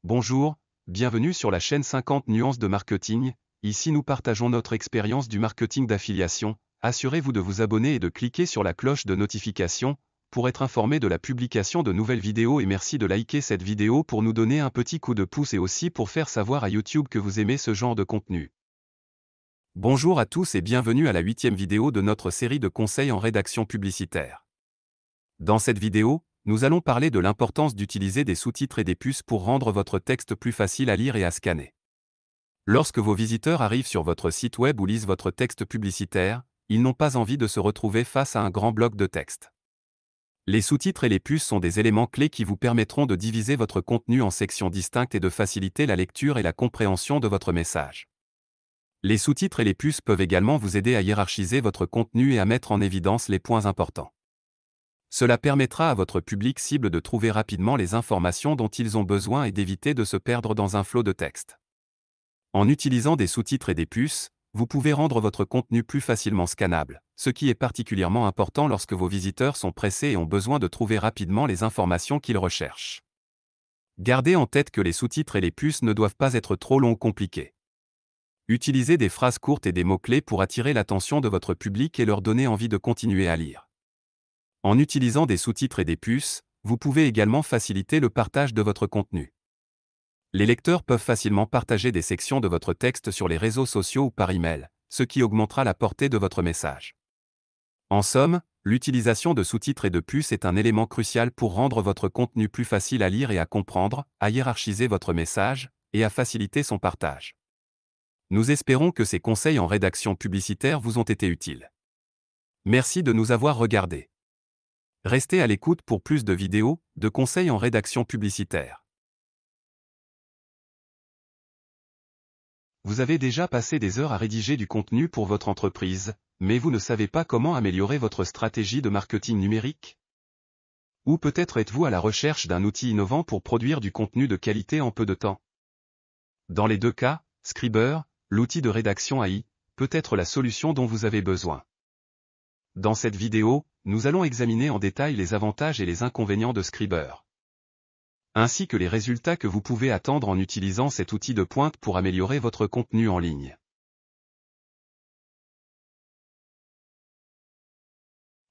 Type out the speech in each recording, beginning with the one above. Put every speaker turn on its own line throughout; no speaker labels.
Bonjour, bienvenue sur la chaîne 50 nuances de marketing. Ici nous partageons notre expérience du marketing d'affiliation. Assurez-vous de vous abonner et de cliquer sur la cloche de notification pour être informé de la publication de nouvelles vidéos, et merci de liker cette vidéo pour nous donner un petit coup de pouce et aussi pour faire savoir à YouTube que vous aimez ce genre de contenu. Bonjour à tous et bienvenue à la 8e vidéo de notre série de conseils en rédaction publicitaire. Dans cette vidéo, nous allons parler de l'importance d'utiliser des sous-titres et des puces pour rendre votre texte plus facile à lire et à scanner. Lorsque vos visiteurs arrivent sur votre site web ou lisent votre texte publicitaire, ils n'ont pas envie de se retrouver face à un grand bloc de texte. Les sous-titres et les puces sont des éléments clés qui vous permettront de diviser votre contenu en sections distinctes et de faciliter la lecture et la compréhension de votre message. Les sous-titres et les puces peuvent également vous aider à hiérarchiser votre contenu et à mettre en évidence les points importants. Cela permettra à votre public cible de trouver rapidement les informations dont ils ont besoin et d'éviter de se perdre dans un flot de texte. En utilisant des sous-titres et des puces, vous pouvez rendre votre contenu plus facilement scannable, ce qui est particulièrement important lorsque vos visiteurs sont pressés et ont besoin de trouver rapidement les informations qu'ils recherchent. Gardez en tête que les sous-titres et les puces ne doivent pas être trop longs ou compliqués. Utilisez des phrases courtes et des mots-clés pour attirer l'attention de votre public et leur donner envie de continuer à lire. En utilisant des sous-titres et des puces, vous pouvez également faciliter le partage de votre contenu. Les lecteurs peuvent facilement partager des sections de votre texte sur les réseaux sociaux ou par email, ce qui augmentera la portée de votre message. En somme, l'utilisation de sous-titres et de puces est un élément crucial pour rendre votre contenu plus facile à lire et à comprendre, à hiérarchiser votre message, et à faciliter son partage. Nous espérons que ces conseils en rédaction publicitaire vous ont été utiles. Merci de nous avoir regardés. Restez à l'écoute pour plus de vidéos, de conseils en rédaction publicitaire. Vous avez déjà passé des heures à rédiger du contenu pour votre entreprise, mais vous ne savez pas comment améliorer votre stratégie de marketing numérique? Ou peut-être êtes-vous à la recherche d'un outil innovant pour produire du contenu de qualité en peu de temps? Dans les deux cas, Scriber, l'outil de rédaction AI, peut être la solution dont vous avez besoin. Dans cette vidéo, nous allons examiner en détail les avantages et les inconvénients de Scriber, ainsi que les résultats que vous pouvez attendre en utilisant cet outil de pointe pour améliorer votre contenu en ligne.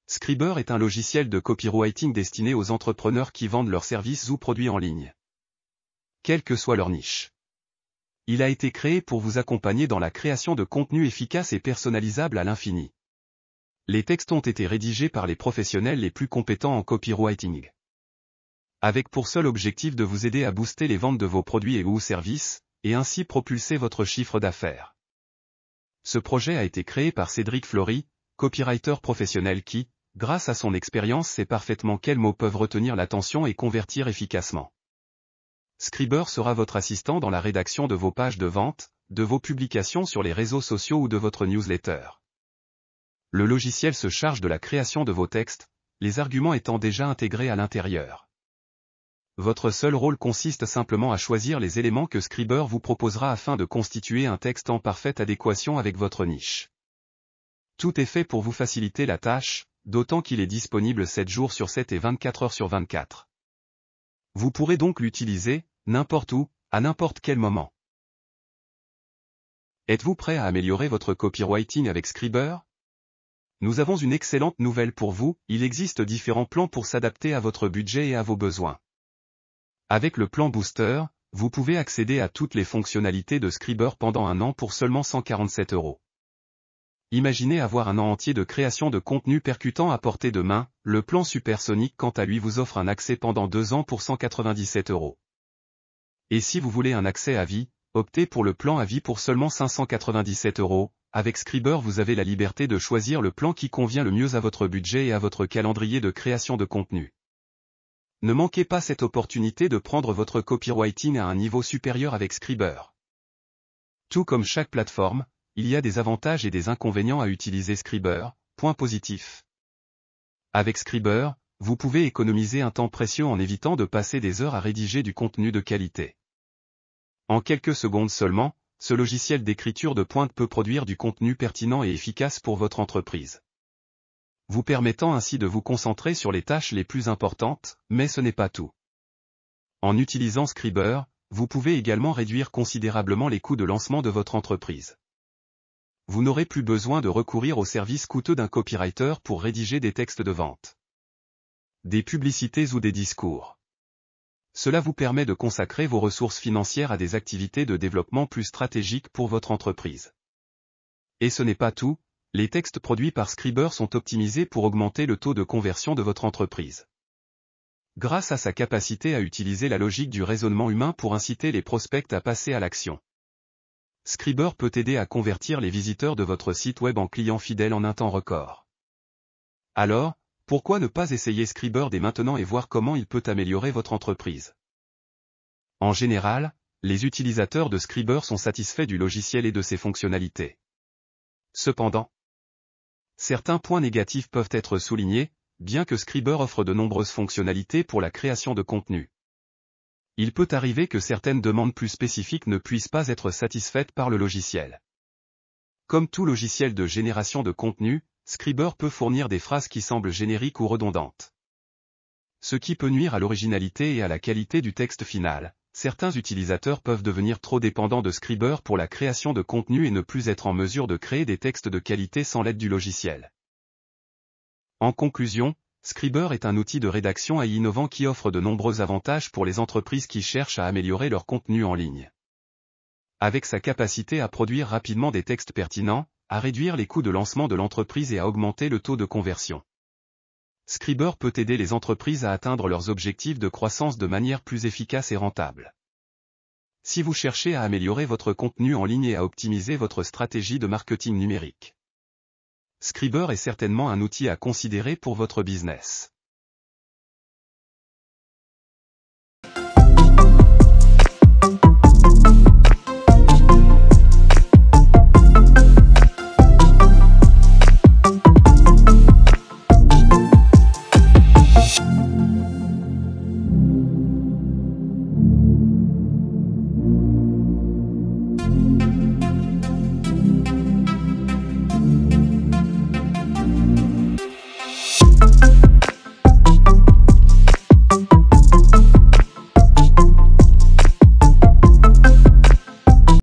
Scriber est un logiciel de copywriting destiné aux entrepreneurs qui vendent leurs services ou produits en ligne, quelle que soit leur niche. Il a été créé pour vous accompagner dans la création de contenus efficaces et personnalisables à l'infini. Les textes ont été rédigés par les professionnels les plus compétents en copywriting, avec pour seul objectif de vous aider à booster les ventes de vos produits et/ou services, et ainsi propulser votre chiffre d'affaires. Ce projet a été créé par Cédric Flory, copywriter professionnel qui, grâce à son expérience, sait parfaitement quels mots peuvent retenir l'attention et convertir efficacement. Scriber sera votre assistant dans la rédaction de vos pages de vente, de vos publications sur les réseaux sociaux ou de votre newsletter. Le logiciel se charge de la création de vos textes, les arguments étant déjà intégrés à l'intérieur. Votre seul rôle consiste simplement à choisir les éléments que Scriber vous proposera afin de constituer un texte en parfaite adéquation avec votre niche. Tout est fait pour vous faciliter la tâche, d'autant qu'il est disponible 7 jours sur 7 et 24 heures sur 24. Vous pourrez donc l'utiliser, n'importe où, à n'importe quel moment. Êtes-vous prêt à améliorer votre copywriting avec Scriber? Nous avons une excellente nouvelle pour vous, il existe différents plans pour s'adapter à votre budget et à vos besoins. Avec le plan Booster, vous pouvez accéder à toutes les fonctionnalités de Scriber pendant un an pour seulement 147 €. Imaginez avoir un an entier de création de contenu percutant à portée de main. Le plan Supersonic quant à lui vous offre un accès pendant 2 ans pour 197 €. Et si vous voulez un accès à vie, optez pour le plan à vie pour seulement 597 €. Avec Scriber vous avez la liberté de choisir le plan qui convient le mieux à votre budget et à votre calendrier de création de contenu. Ne manquez pas cette opportunité de prendre votre copywriting à un niveau supérieur avec Scriber. Tout comme chaque plateforme, il y a des avantages et des inconvénients à utiliser Scriber. Point positif. Avec Scriber, vous pouvez économiser un temps précieux en évitant de passer des heures à rédiger du contenu de qualité. En quelques secondes seulement, ce logiciel d'écriture de pointe peut produire du contenu pertinent et efficace pour votre entreprise. vous permettant ainsi de vous concentrer sur les tâches les plus importantes, mais ce n'est pas tout. En utilisant Scriber, vous pouvez également réduire considérablement les coûts de lancement de votre entreprise. Vous n'aurez plus besoin de recourir aux services coûteux d'un copywriter pour rédiger des textes de vente, des publicités ou des discours. Cela vous permet de consacrer vos ressources financières à des activités de développement plus stratégiques pour votre entreprise. Et ce n'est pas tout, les textes produits par Scriber sont optimisés pour augmenter le taux de conversion de votre entreprise. Grâce à sa capacité à utiliser la logique du raisonnement humain pour inciter les prospects à passer à l'action. Scriber peut aider à convertir les visiteurs de votre site web en clients fidèles en un temps record. Alors, pourquoi ne pas essayer Scriber dès maintenant et voir comment il peut améliorer votre entreprise? En général, les utilisateurs de Scriber sont satisfaits du logiciel et de ses fonctionnalités. Cependant, certains points négatifs peuvent être soulignés, bien que Scriber offre de nombreuses fonctionnalités pour la création de contenu. Il peut arriver que certaines demandes plus spécifiques ne puissent pas être satisfaites par le logiciel. Comme tout logiciel de génération de contenu, Scriber peut fournir des phrases qui semblent génériques ou redondantes. Ce qui peut nuire à l'originalité et à la qualité du texte final. Certains utilisateurs peuvent devenir trop dépendants de Scriber pour la création de contenu et ne plus être en mesure de créer des textes de qualité sans l'aide du logiciel. En conclusion, Scriber est un outil de rédaction AI innovant qui offre de nombreux avantages pour les entreprises qui cherchent à améliorer leur contenu en ligne. Avec sa capacité à produire rapidement des textes pertinents, à réduire les coûts de lancement de l'entreprise et à augmenter le taux de conversion, Scriber peut aider les entreprises à atteindre leurs objectifs de croissance de manière plus efficace et rentable. Si vous cherchez à améliorer votre contenu en ligne et à optimiser votre stratégie de marketing numérique, Scriber est certainement un outil à considérer pour votre business.